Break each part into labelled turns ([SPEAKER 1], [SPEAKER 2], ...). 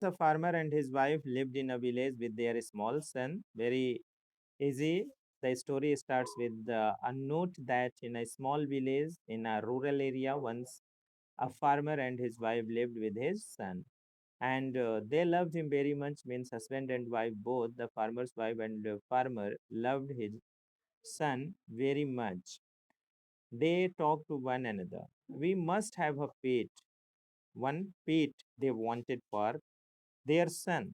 [SPEAKER 1] The farmer and his wife lived in a village with their small son. Very easy. The story starts with a note that in a small village in a rural area, once a farmer and his wife lived with his son. And they loved him very much, means husband and wife both. The farmer's wife and the farmer loved his son very much. They talked to one another. We must have a pet, one pet they wanted for their son.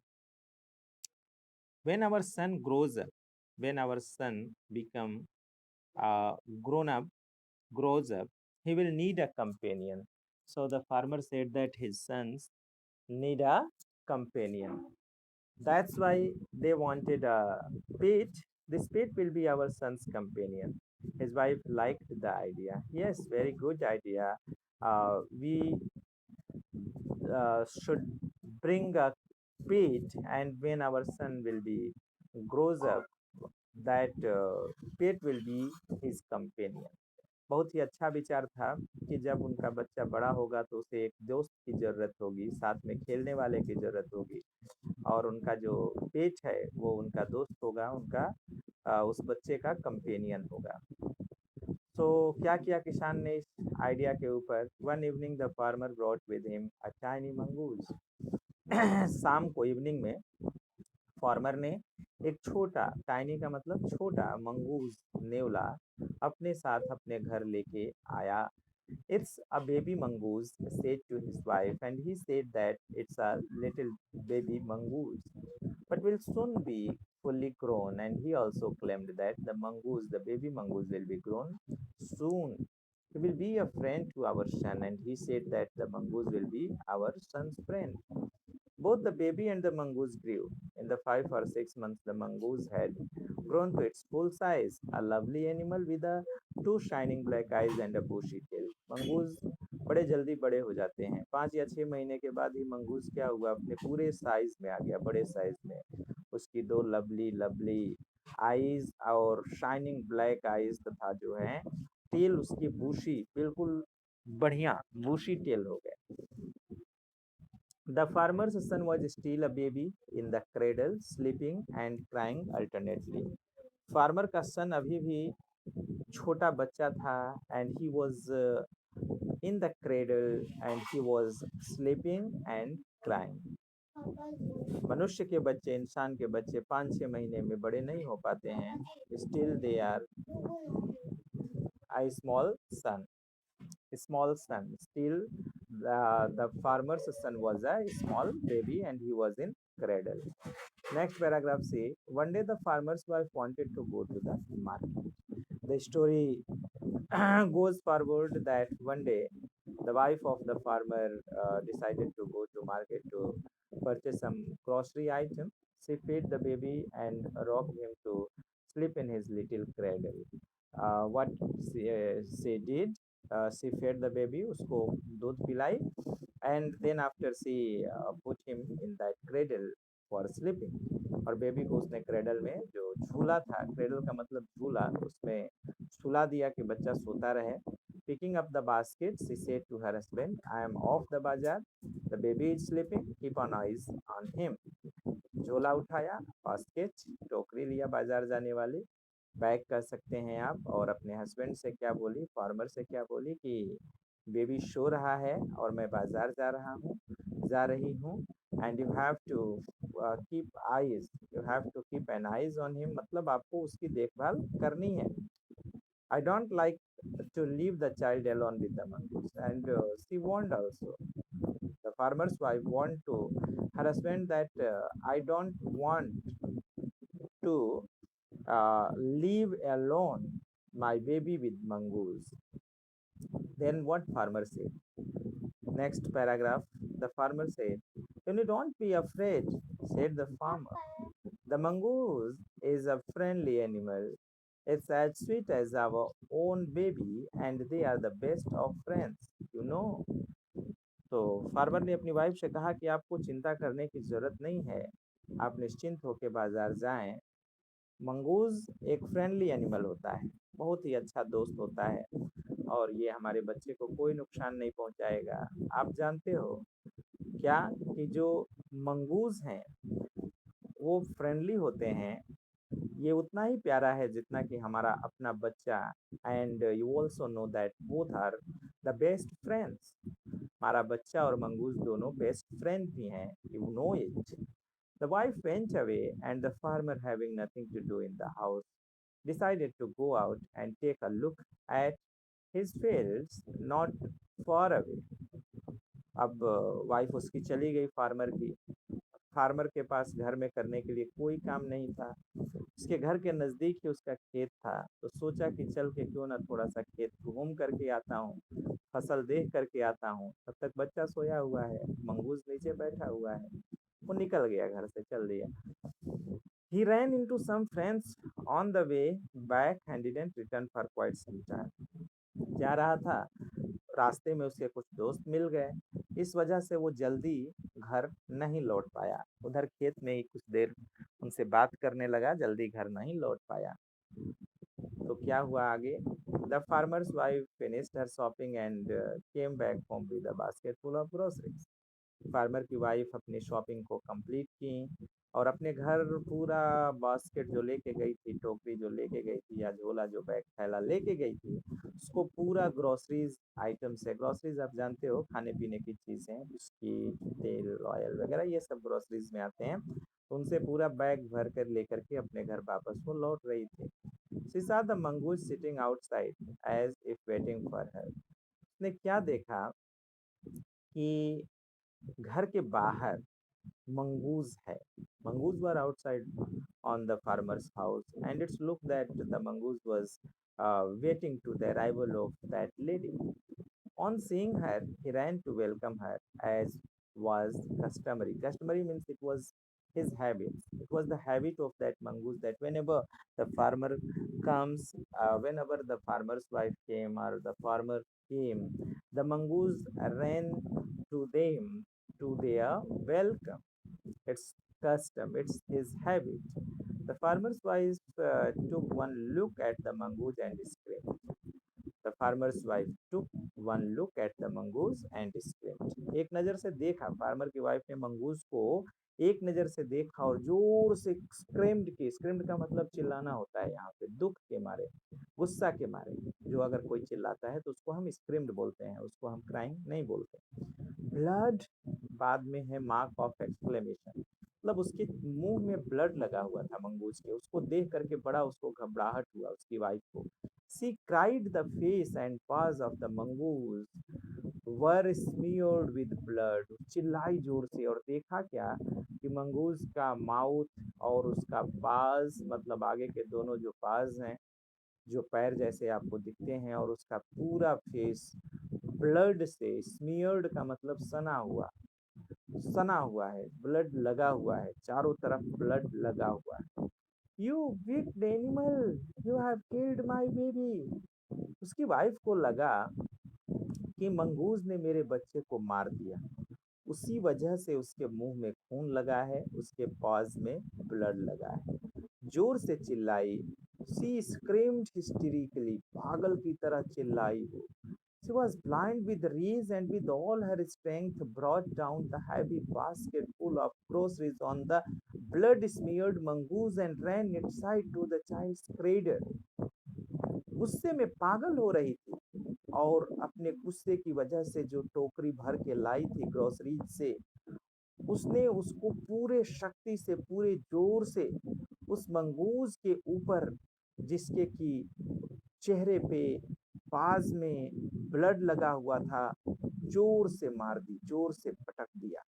[SPEAKER 1] When our son grows up, when our son become uh, grown up, grows up, he will need a companion. So the farmer said that his sons need a companion. That's why they wanted a pet. This pet will be our son's companion. His wife liked the idea. Yes, very good idea. We should bring a pet, and when our son will be grows up, that pet will be his companion. बहुत ही अच्छा विचार था कि जब उनका बच्चा बड़ा होगा तो उसे एक दोस्त की ज़रूरत होगी, साथ में खेलने वाले की ज़रूरत होगी, और उनका जो पेट है वो उनका दोस्त होगा, उनका उस बच्चे का कंपेनियन होगा। तो क्या किया किसान ने इस आइडिया के ऊपर? One evening the farmer brought with him a tiny mongoose. शाम को इवनिंग में फार्मर ने एक छोटा, टाइनी का मतलब छोटा, मंगूज नेवला अपने साथ अपने घर लेके आया। It's a baby mongoose, said to his wife, and he said that it's a little baby mongoose, but will soon be fully grown. And he also claimed that the mongoose, the baby mongoose, will be grown soon. He will be a friend to our son, and he said that the mongoose will be our son's friend. Both the baby and the mongoose grew. In the 5 or 6 months, the mongoose had grown to its full size, a lovely animal with a two shining black eyes and a bushy tail. Mongoose बड़े जल्दी बड़े हो जाते हैं। 5 या 6 महीने के बाद ही मंगूज क्या हुआ, अपने पूरे साइज में आ गया, बड़े साइज में। उसकी दो लवली लवली आईज और शाइनिंग ब्लैक आईज तथा जो है टेल उसकी बूशी, बिल्कुल बढ़िया बूशी टेल हो गए। The farmer's son was still a baby in the cradle, sleeping and crying alternately. Farmer का सन अभी भी छोटा बच्चा था, and he was in the cradle and he was sleeping and crying. मनुष्य के बच्चे, इंसान के बच्चे 5-6 महीने में बड़े नहीं हो पाते हैं। Still they are I small son. Still, the farmer's son was a small baby and he was in cradle. Next paragraph say, one day the farmer's wife wanted to go to the market. The story goes forward that one day the wife of the farmer decided to go to market to purchase some grocery item. She fed the baby and rocked him to sleep in his little cradle. What she did, she fed the baby, उसको दूध पिलाई, and then after she put him in that cradle for sleeping. और baby को उसने cradle में जो झूला था, क्रेडल का मतलब झूला, उसमें सुला दिया कि बच्चा सोता रहे। Picking up the basket, she said to her husband, I am off the bazaar. The baby is sleeping. Keep an eyes on him. झोला उठाया, बास्केट टोकरी लिया बाजार जाने वाली, बैग कर सकते हैं आप, और अपने हस्बैंड से क्या बोली, फार्मर से क्या बोली कि बेबी सो रहा है और मैं बाजार जा रहा हूँ, जा रही हूँ, and you have to keep eyes, you have to keep an eyes on him, मतलब आपको उसकी देखभाल करनी है। I don't like to leave the child alone with the mongoose, and she warned also. The farmer's wife warned to her husband that I don't want to leave alone my baby with mongoose. Then what farmer said? Next paragraph, the farmer said, you don't be afraid, said the farmer. The mongoose is a friendly animal. It's as sweet as our own baby, and they are the best of friends, you know. तो farmer ने अपनी wife से कहा कि आपको चिंता करने की ज़रूरत नहीं है, आप निश्चिंत होकर बाजार जाएं। मंगूज एक फ्रेंडली एनिमल होता है, बहुत ही अच्छा दोस्त होता है, और ये हमारे बच्चे को कोई नुकसान नहीं पहुंचाएगा। आप जानते हो क्या कि जो मंगूज हैं वो फ्रेंडली होते हैं, ये उतना ही प्यारा है जितना कि हमारा अपना बच्चा। And you also know that both are the best friends. हमारा बच्चा और मंगूज दोनों बेस्ट फ्रेंड भी हैं, you know it. The wife went away, and the farmer, having nothing to do in the house, decided to go out and take a look at his fields not far away. अब wife उसकी चली गई farmer की। Farmer के पास घर में करने के लिए कोई काम नहीं था। उसके घर के नज़दीक ही उसका खेत था, तो सोचा कि चल के क्यों ना थोड़ा सा खेत घूम करके आता हूँ, फसल देख करके आता हूँ। तब तक बच्चा सोया हुआ है, मंगूज नीचे बैठा हुआ है। वो निकल गया, घर से चल दिया। He ran into some friends on the way back and didn't return for quite some time. जा रहा था, रास्ते में उसके कुछ दोस्त मिल गए, इस वजह से वो जल्दी घर नहीं लौट पाया। उधर खेत में ही कुछ देर उनसे बात करने लगा, जल्दी घर नहीं लौट पाया। तो क्या हुआ आगे? The farmer's wife finished her shopping and came back home with a basket full of groceries. Farmer की वाइफ अपनी शॉपिंग को कंप्लीट की और अपने घर पूरा बास्केट जो लेके गई थी, टोकरी जो लेके गई थी या झोला जो बैग थैला लेके गई थी, उसको पूरा ग्रोसरीज आइटम्स है। ग्रोसरीज आप जानते हो, खाने पीने की चीज़ें, बिस्किट, तेल, ऑयल वगैरह, ये सब ग्रोसरीज में आते हैं। उनसे पूरा बैग भर कर लेकर के अपने घर वापस वो लौट रही थी। She saw the mongoose sitting outside as if waiting for her. उसने क्या देखा कि घर के बाहर मंगूज है। Mongoose were outside on the farmer's house, and it's looked that the mongoose was waiting to the arrival of that lady. On seeing her, he ran to welcome her as was customary. Customary means it was his habit. It was the habit of that mongoose that whenever the farmer comes, whenever the farmer's wife came or the farmer came, the mongoose ran to them to their welcome. It's custom, it's his habit. The farmer's wife took one look at the mongoose and screamed. The farmer's wife took one look at the mongoose and screamed. एक नज़र से देखा, farmer की wife ने mongoose को एक नज़र से देखा और जोर से स्क्रीम्ड की। स्क्रीम्ड का मतलब चिल्लाना होता है यहाँ पे, दुख के मारे, गुस्सा के मारे। जो अगर कोई चिल्लाता है तो उसको हम स्क्रीम्ड बोलते हैं, उसको हम क्राइंग नहीं बोलते। ब्लड बाद में है मार्क ऑफ एक्सक्लेमेशन, मतलब उसके मुंह में ब्लड लगा हुआ था मंगूज के। उसको देख करके बड़ा उसको घबराहट हुआ, उसकी वाइफ को। She cried, the face and paws of the mongoose were smeared with blood. चिल्लाई जोर से और देखा क्या कि मंगूज का माउथ और उसका पाज, मतलब आगे के दोनों जो पाज हैं, जो पैर जैसे आपको दिखते हैं, और उसका पूरा फेस ब्लड से, स्मियर्ड का मतलब सना हुआ, सना हुआ है, ब्लड लगा हुआ है, चारों तरफ ब्लड लगा हुआ है। You wicked animal, you have killed my baby. उसकी वाइफ को लगा कि मंगूज ने मेरे बच्चे को मार दिया, उसी वजह से उसके मुंह में खून लगा है, उसके पास में ब्लड लगा है। जोर से चिल्लाई। शी स्क्रीम्ड hysterically, पागल की तरह चिल्लाई वो। She was blind with rage and with all her strength brought down the heavy basket full of groceries on the blood-smeared mongoose and ran inside to the child's cradle. गुस्से में पागल हो रही थी और अपने गुस्से की वजह से जो टोकरी भर के लाई थी ग्रोसरीज से, उसने उसको पूरे शक्ति से, पूरे जोर से उस मंगूज के ऊपर, जिसके कि चेहरे पे, पास में ब्लड लगा हुआ था, जोर से मार दी, जोर से पटक दिया।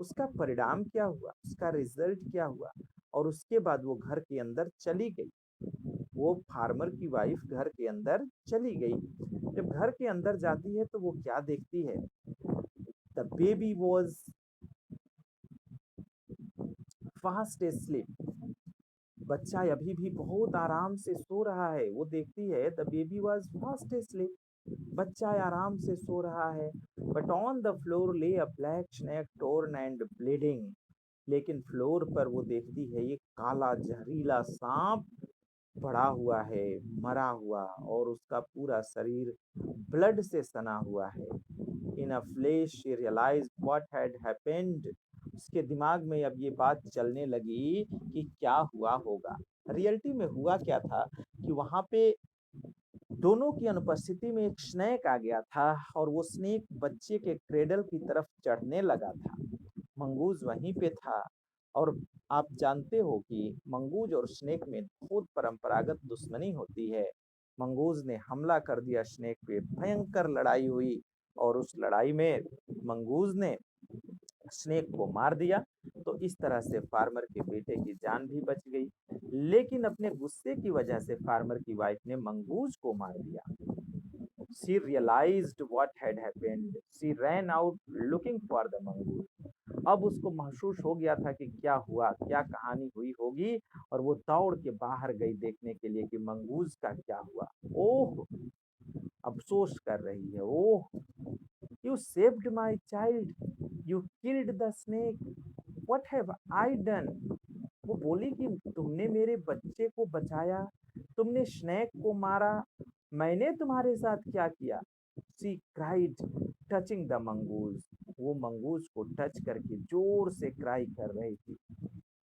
[SPEAKER 1] उसका परिणाम क्या हुआ, उसका रिजल्ट क्या हुआ? और उसके बाद वो घर के अंदर चली गई। वो फार्मर की वाइफ घर के अंदर चली गई। जब घर के अंदर जाती है तो वो क्या देखती है? The baby was fast asleep. बच्चा अभी भी बहुत आराम से सो रहा है। वो देखती है the baby was fast asleep, बच्चा आराम से सो रहा है। बट ऑन द फ्लोर ले अ black snake torn and bleeding. लेकिन फ्लोर पर वो देखती है एक काला जहरीला सांप पड़ा हुआ है, मरा हुआ, और उसका पूरा शरीर ब्लड से सना हुआ है। In a flash she realised what had happened. उसके दिमाग में अब ये बात चलने लगी कि क्या हुआ होगा। रियलिटी में हुआ क्या था कि वहां पे दोनों की अनुपस्थिति में एक स्नेक आ गया था, और वो स्नेक बच्चे के क्रेडल की तरफ चढ़ने लगा था। मंगूज वहीं पे था। और आप जानते हो कि मंगूज और स्नेक में बहुत परंपरागत दुश्मनी होती है। मंगूज ने हमला कर दिया स्नेक पे, भयंकर लड़ाई हुई, और उस लड़ाई में मंगूज ने स्नेक को मार दिया। तो इस तरह से फार्मर के बेटे की जान भी बच गई। लेकिन अपने गुस्से की वजह से फार्मर की वाइफ ने मंगूज को मार दिया। She realized what had happened. She ran out looking for the mongoose. अब उसको महसूस हो गया था कि क्या हुआ, क्या कहानी हुई होगी, और वो दौड़ के बाहर गई देखने के लिए कि मंगूज का क्या हुआ। ओह, अफसोस कर रही है। Oh, you saved my child, you killed the snake, what have I done. वो बोली कि तुमने मेरे बच्चे को बचाया, तुमने स्नेक को मारा, मैंने तुम्हारे साथ क्या किया। सी क्राइड, टचिंग द मंगूज। वो मंगूज को टच करके जोर से क्राई कर रही थी,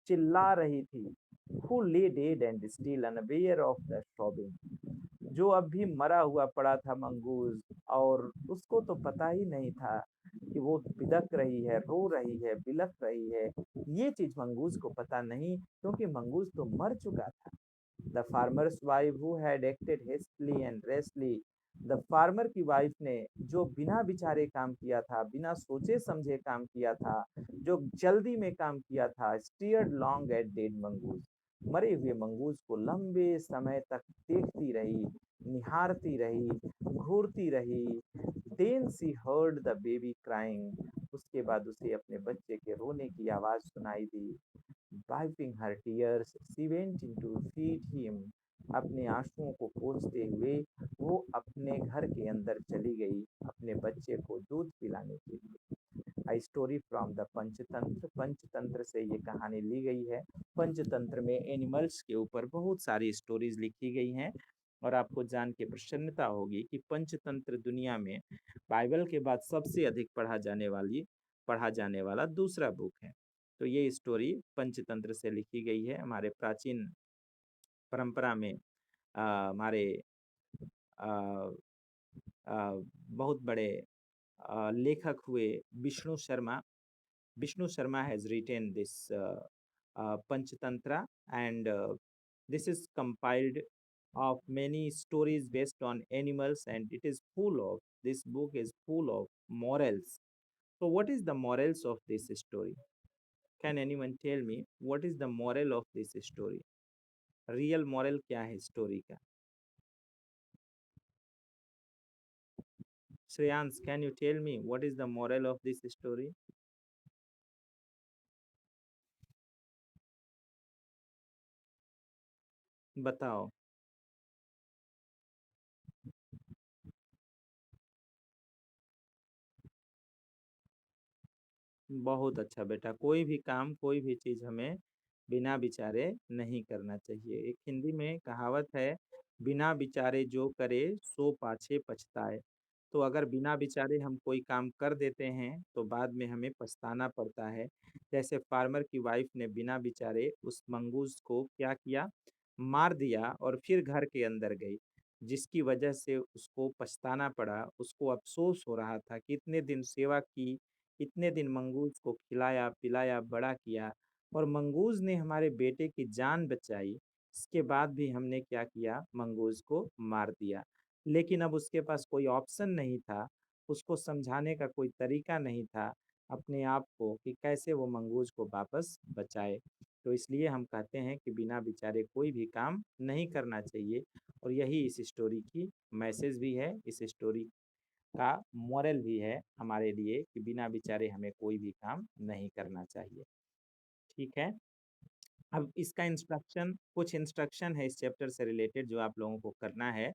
[SPEAKER 1] चिल्ला रही थी। हु ले dead and still unaware of the sobbing। जो अब भी मरा हुआ पड़ा था मंगूज, और उसको तो पता ही नहीं था कि वो बिदक रही है, रो रही है, बिलख रही है। ये चीज मंगूज को पता नहीं, क्योंकि मंगूज तो मर चुका था। The farmer's wife who had acted hastily and restlessly. The farmer की वाइफ ने जो बिना विचारे काम किया था, बिना सोचे समझे काम किया था, जो जल्दी में काम किया था, stared long at dead mongoose. मरे हुए मंगूज को लंबे समय तक देखती रही, निहारती रही, घूरती रही। Then she heard the baby crying. उसके बाद उसे अपने बच्चे के रोने की आवाज सुनाई दी। Wiping her tears she went into feed him. अपने आंसुओं को पोंछते हुए वो अपने घर के अंदर चली गई, अपने बच्चे को दूध पिलाने के लिए। A story from the Panchatantra. Panchatantra से ये कहानी ली गई है। पंचतंत्र में एनिमल्स के ऊपर बहुत सारी स्टोरीज लिखी गई हैं, और आपको जान के प्रसन्नता होगी कि पंचतंत्र दुनिया में बाइबल के बाद सबसे अधिक पढ़ा जाने वाला दूसरा बुक है। तो ये स्टोरी पंचतंत्र से लिखी गई है। हमारे प्राचीन परंपरा में हमारे अ, बहुत बड़े लेखक हुए Vishnu Sharma. Vishnu Sharma has written this Panchatantra, and this is compiled of many stories based on animals, and this book is full of morals. So, what is the morals of this story? Can anyone tell me what is the moral of this story? Real moral क्या है story का? Shreyans, can you tell me what is the moral of this story? बताओ। बहुत अच्छा बेटा, कोई भी काम, कोई भी चीज हमें बिना विचारे नहीं करना चाहिए। एक हिंदी में कहावत है, बिना विचारे जो करे सो पाछे पछताए। तो अगर बिना विचारे हम कोई काम कर देते हैं तो बाद में हमें पछताना पड़ता है। जैसे फार्मर की वाइफ ने बिना विचारे उस मंगूज को क्या किया, मार दिया, और फिर घर के अंदर गई, जिसकी वजह से उसको पछताना पड़ा। उसको अफसोस हो रहा था कि इतने दिन सेवा की, इतने दिन मंगूज को खिलाया पिलाया बड़ा किया, और मंगूज ने हमारे बेटे की जान बचाई, इसके बाद भी हमने क्या किया, मंगूज को मार दिया। लेकिन अब उसके पास कोई ऑप्शन नहीं था, उसको समझाने का कोई तरीका नहीं था अपने आप को कि कैसे वो मंगूज को वापस बचाए। तो इसलिए हम कहते हैं कि बिना विचारे कोई भी काम नहीं करना चाहिए, और यही इस स्टोरी की मैसेज भी है, इस स्टोरी का मॉरल भी है हमारे लिए कि बिना विचारे हमें कोई भी काम नहीं करना चाहिए। ठीक है। अब इसका इंस्ट्रक्शन, कुछ इंस्ट्रक्शन है इस चैप्टर से रिलेटेड जो आप लोगों को करना है।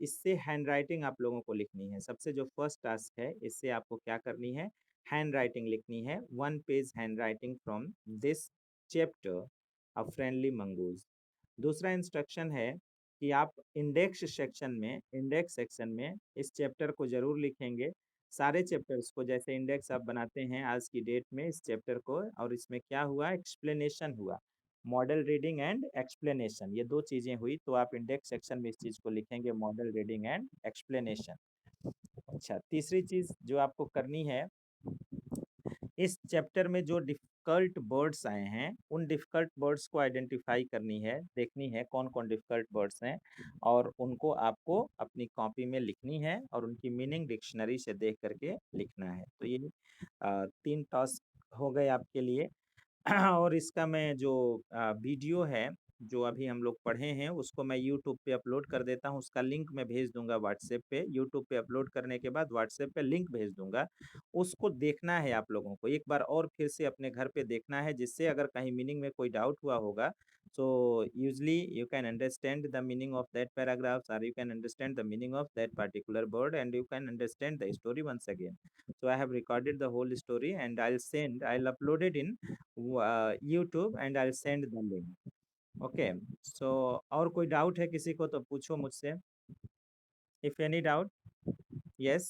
[SPEAKER 1] इससे हैंड राइटिंग आप लोगों को लिखनी है। सबसे जो फर्स्ट टास्क है, इससे आपको क्या करनी है, हैंड राइटिंग लिखनी है। 1 page hand writing from this chapter, a friendly mongoose. दूसरा इंस्ट्रक्शन है कि आप इंडेक्स सेक्शन में इस चैप्टर को जरूर लिखेंगे। सारे चैप्टर्स को जैसे इंडेक्स आप बनाते हैं आज की डेट में इस चैप्टर को, और इसमें क्या हुआ, एक्सप्लेनेशन हुआ, मॉडल रीडिंग एंड एक्सप्लेनेशन, ये दो चीजें हुई, तो आप इंडेक्स सेक्शन में इस चीज को लिखेंगे, मॉडल रीडिंग एंड एक्सप्लेनेशन। अच्छा, तीसरी चीज जो आपको करनी है, इस चैप्टर में जो डिफिकल्ट वर्ड्स आए हैं उन डिफिकल्ट वर्ड्स को आइडेंटिफाई करनी है, देखनी है कौन कौन डिफिकल्ट वर्ड्स हैं, और उनको आपको अपनी कॉपी में लिखनी है और उनकी मीनिंग डिक्शनरी से देख करके लिखना है। तो ये 3 टास्क हो गए आपके लिए। और इसका मैं जो वीडियो है जो अभी हम लोग पढ़े हैं उसको मैं यूट्यूब पे अपलोड कर देता हूँ, उसका लिंक मैं भेज दूंगा व्हाट्सएप पे। यूट्यूब पे अपलोड करने के बाद व्हाट्सएप पे लिंक भेज दूंगा, उसको देखना है आप लोगों को एक बार और फिर से अपने घर पे देखना है, जिससे अगर कहीं मीनिंग में कोई डाउट हुआ होगा, so usually you can understand the meaning of that paragraphs, or you can understand the meaning of that particular word, and you can understand the story once again. So I have recorded the whole story and I'll upload it in YouTube and I'll send the link. Okay, so और कोई doubt है किसी को तो पूछो मुझसे, if any doubt. Yes.